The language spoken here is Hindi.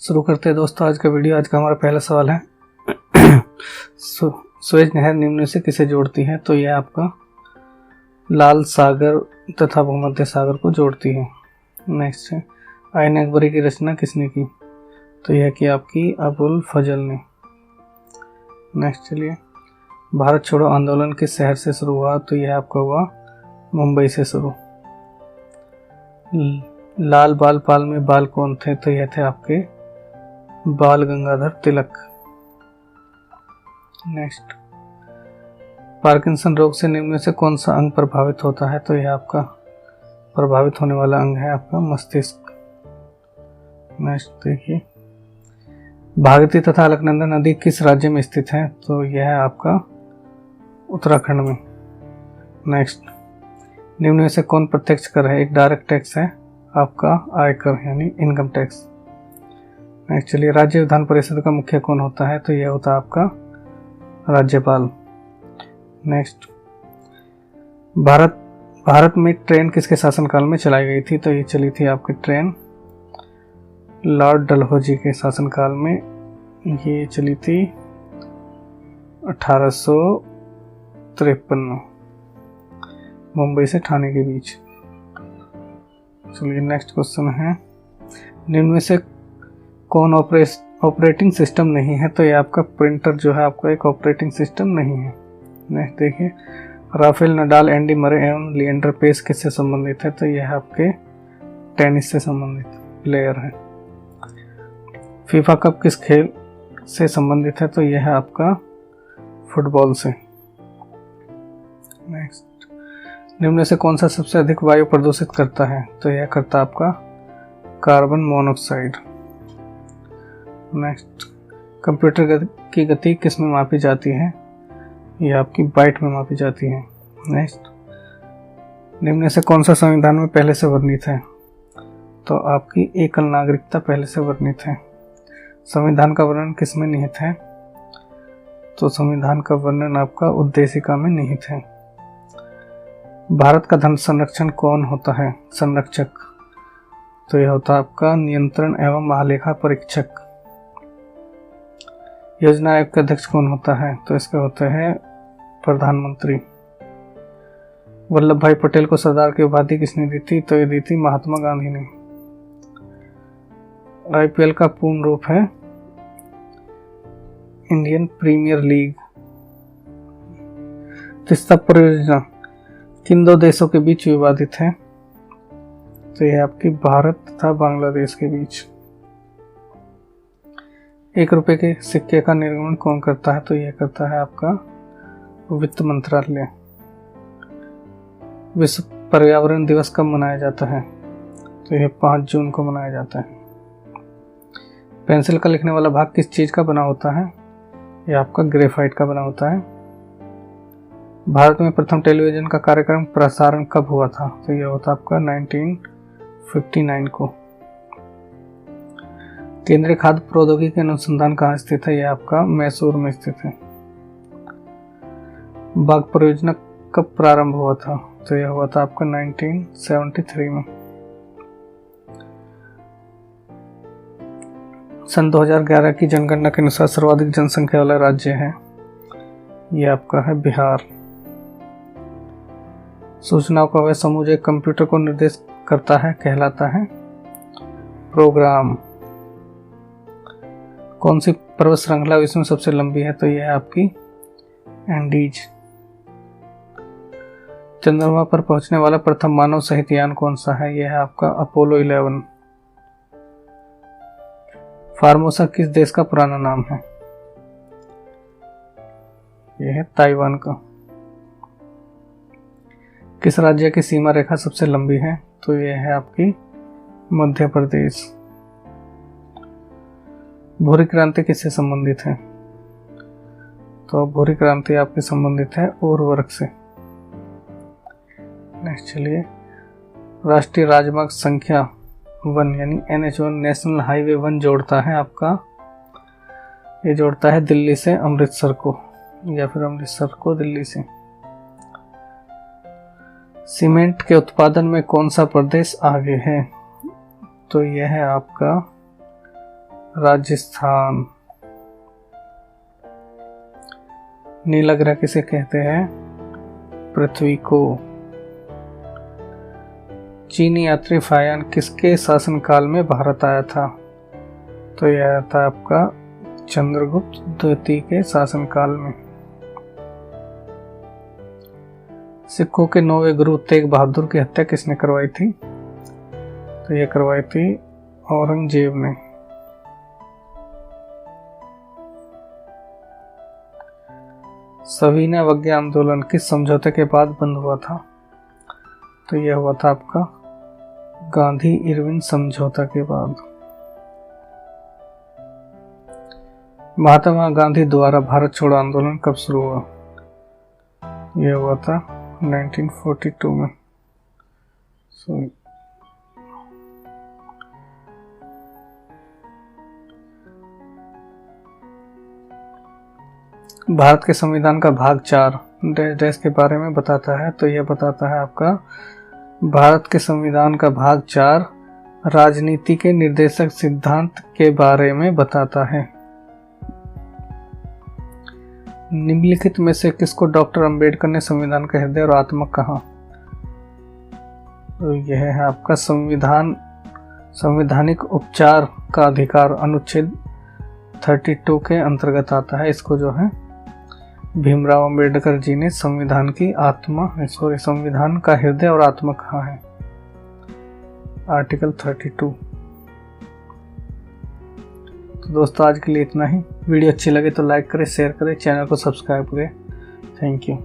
शुरू करते हैं दोस्तों आज का वीडियो। आज का हमारा पहला सवाल है सुएज नहर निम्न से किसे जोड़ती है? तो यह आपका लाल सागर तथा भूमध्य सागर को जोड़ती है। नेक्स्ट है आईन अकबरी की रचना किसने की? तो यह की आपकी अबुल फजल ने। नेक्स्ट चलिए, भारत छोड़ो आंदोलन किस शहर से शुरू हुआ? तो यह आपका हुआ मुंबई से शुरू। लाल बाल पाल में बाल कौन थे? तो यह थे आपके बाल गंगाधर तिलक। नेक्स्ट, पार्किंसन रोग से निम्न में से कौन सा अंग प्रभावित होता है? तो यह आपका प्रभावित होने वाला अंग है आपका मस्तिष्क। नेक्स्ट देखिए, भागीरथी तथा अलकनंदा नदी किस राज्य में स्थित है? तो यह है आपका उत्तराखंड में। नेक्स्ट, निम्न में से कौन प्रत्यक्ष कर है? एक डायरेक्ट टैक्स है आपका आयकर यानी इनकम टैक्स। नेक्स्ट चलिए, राज्य विधान परिषद का मुखिया कौन होता है? तो यह होता है आपका राज्यपाल। नेक्स्ट, भारत में ट्रेन किसके शासनकाल में चलाई गई थी? तो ये चली थी आपकी ट्रेन लॉर्ड डलहौजी के शासनकाल में। ये चली थी 1853 में मुंबई से ठाणे के बीच। चलिए नेक्स्ट क्वेश्चन है, निम्न में से कौन ऑपरेटिंग सिस्टम नहीं है? तो ये आपका प्रिंटर जो है आपका एक ऑपरेटिंग सिस्टम नहीं है। नेक्स्ट देखिए, राफेल नडाल, एंडी मरे एवं लिएंडर पेस किससे संबंधित है? तो यह आपके टेनिस से संबंधित प्लेयर है। फीफा कप किस खेल से संबंधित है? तो यह है आपका फुटबॉल से। नेक्स्ट, निम्न में से कौन सा सबसे अधिक वायु प्रदूषित करता है? तो यह करता है आपका कार्बन मोनोऑक्साइड। नेक्स्ट, कंप्यूटर की गति किस में मापी जाती है? यह आपकी बाइट में मापी जाती है। नेक्स्ट, निम्न में से कौन सा संविधान में पहले से वर्णित है? तो आपकी एकल नागरिकता पहले से वर्णित है। संविधान का वर्णन किस में निहित है? तो संविधान का वर्णन आपका उद्देशिका में निहित है। भारत का धन संरक्षण कौन होता है? संरक्षक। तो यह होता है आपका नियंत्रण एवं महालेखा परीक्षक। योजना आयोग का अध्यक्ष कौन होता है? तो इसके होते हैं प्रधानमंत्री। वल्लभ भाई पटेल को सरदार की उपाधि किसने दी थी? तो ये दी थी महात्मा गांधी ने। आईपीएल का पूर्ण रूप है इंडियन प्रीमियर लीग। तीस्ता परियोजना किन दो देशों के बीच विवादित है? तो यह आपकी भारत तथा बांग्लादेश के बीच। 1 रुपए के सिक्के का निर्गमन कौन करता है? तो यह करता है आपका वित्त मंत्रालय। विश्व पर्यावरण दिवस कब मनाया जाता है? तो यह 5 जून को मनाया जाता है। पेंसिल का लिखने वाला भाग किस चीज का बना होता है? यह आपका ग्रेफाइट का बना होता है। भारत में प्रथम टेलीविजन का कार्यक्रम प्रसारण कब हुआ था? तो यह होता आपका 1959 को। केंद्रीय खाद्य प्रौद्योगिकी अनुसंधान कहाँ स्थित है? यह आपका मैसूर में स्थित है। बाघ परियोजना कब प्रारंभ हुआ था? तो यह हुआ था आपका 1973 में। सन 2011 की जनगणना के अनुसार सर्वाधिक जनसंख्या वाला राज्य है यह आपका है बिहार। सूचनाओं का वह समूह जो कंप्यूटर को निर्देश करता है कहलाता है प्रोग्राम। कौन सी पर्वत श्रृंखला विश्व में सबसे लंबी है? तो यह है आपकी एंडीज। चंद्रमा पर पहुंचने वाला प्रथम मानव सहित यान कौन सा है? यह है आपका अपोलो 11। फार्मोसा किस देश का पुराना नाम है? यह है ताइवान का। किस राज्य की सीमा रेखा सबसे लंबी है? तो यह है आपकी मध्य प्रदेश। भूरी क्रांति किससे संबंधित है? तो भूरी क्रांति आपकी संबंधित है उर्वरक से। नेक्स्ट चलिए, राष्ट्रीय राजमार्ग संख्या 1 यानी NH1 नेशनल हाईवे 1 जोड़ता है आपका, ये जोड़ता है दिल्ली से अमृतसर को या फिर अमृतसर को दिल्ली से। सीमेंट के उत्पादन में कौन सा प्रदेश आगे है? तो यह है आपका राजस्थान। नीला ग्रह किसे कहते हैं? पृथ्वी को। चीनी यात्री फायान किसके शासनकाल में भारत आया था? तो यह आया था आपका चंद्रगुप्त द्वितीय के शासनकाल में। सिखों के 9वें गुरु तेग बहादुर की हत्या किसने करवाई थी? तो यह करवाई थी औरंगजेब ने। सविनय अवज्ञा आंदोलन किस समझौते के बाद बंद हुआ था? तो यह हुआ था आपका गांधी इरविन समझौता के बाद। महात्मा गांधी द्वारा भारत छोड़ो आंदोलन कब शुरू हुआ? यह हुआ था 1942 में। भारत के संविधान का भाग 4 डैश के बारे में बताता है। तो यह बताता है आपका भारत के संविधान का भाग 4 राजनीति के निर्देशक सिद्धांत के बारे में बताता है। निम्नलिखित में से किसको डॉक्टर अंबेडकर ने संविधान का हृदय और आत्मा कहा? तो यह है आपका संवैधानिक उपचार का अधिकार अनुच्छेद 32 के अंतर्गत आता है। इसको जो है भीमराव अंबेडकर जी ने संविधान का हृदय और आत्मा कहा है, आर्टिकल 32। तो दोस्तों आज के लिए इतना ही। वीडियो अच्छी लगे तो लाइक करें, शेयर करें, चैनल को सब्सक्राइब करें। Thank you.